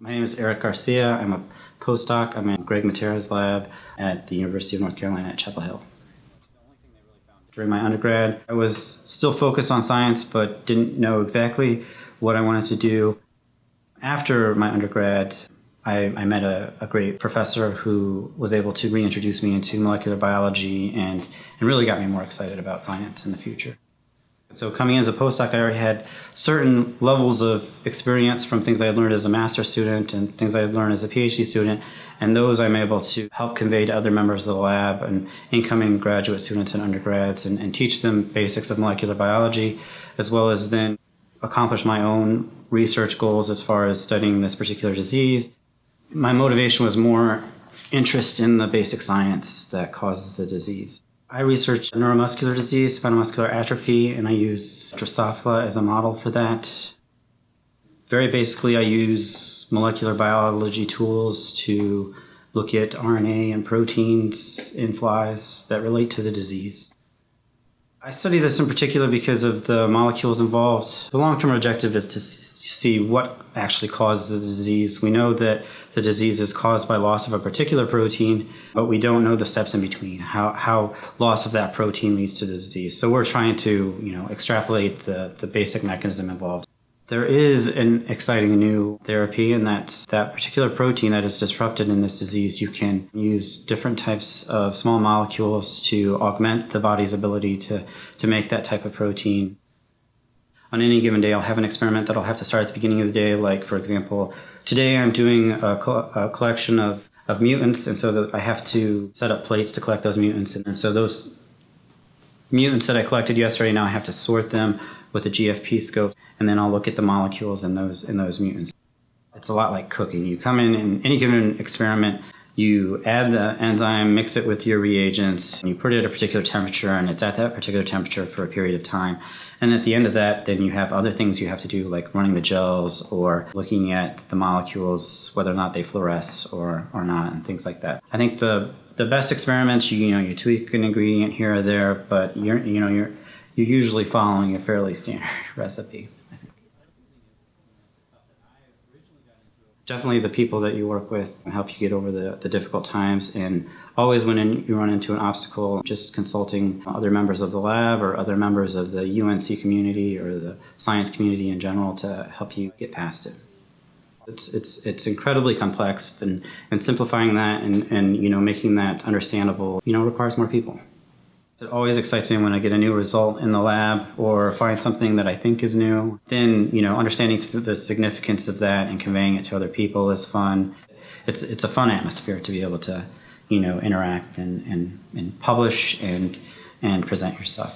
My name is Eric Garcia. I'm a postdoc. I'm in Greg Matera's lab at the University of North Carolina at Chapel Hill. During my undergrad, I was still focused on science, but didn't know exactly what I wanted to do. After my undergrad, I met a great professor who was able to reintroduce me into molecular biology and really got me more excited about science in the future. So coming in as a postdoc, I already had certain levels of experience from things I had learned as a master's student and things I had learned as a PhD student, and those I'm able to help convey to other members of the lab and incoming graduate students and undergrads and teach them basics of molecular biology, as well as then accomplish my own research goals as far as studying this particular disease. My motivation was more interest in the basic science that causes the disease. I research neuromuscular disease, spinal muscular atrophy, and I use Drosophila as a model for that. Very basically, I use molecular biology tools to look at RNA and proteins in flies that relate to the disease. I study this in particular because of the molecules involved. The long-term objective is to see what actually causes the disease. We know that the disease is caused by loss of a particular protein, but we don't know the steps in between, how loss of that protein leads to the disease. So we're trying to extrapolate the basic mechanism involved. There is an exciting new therapy, and that's that particular protein that is disrupted in this disease. You can use different types of small molecules to augment the body's ability to make that type of protein. On any given day, I'll have an experiment that I'll have to start at the beginning of the day. Like, for example, today I'm doing a collection of mutants, and so that I have to set up plates to collect those mutants. And so those mutants that I collected yesterday, now I have to sort them with a GFP scope, and then I'll look at the molecules in those mutants. It's a lot like cooking. You come in any given experiment, you add the enzyme, mix it with your reagents, and you put it at a particular temperature, and it's at that particular temperature for a period of time. And at the end of that, then you have other things you have to do, like running the gels or looking at the molecules, whether or not they fluoresce or not, and things like that. I think the best experiments, you tweak an ingredient here or there, but you're usually following a fairly standard recipe. Definitely the people that you work with help you get over the difficult times, and always when you run into an obstacle, just consulting other members of the lab or other members of the UNC community or the science community in general to help you get past it. It's incredibly complex, and simplifying that and making that understandable requires more people. It always excites me when I get a new result in the lab or find something that I think is new. Then, understanding the significance of that and conveying it to other people is fun. It's a fun atmosphere to be able to, interact and publish and present your stuff.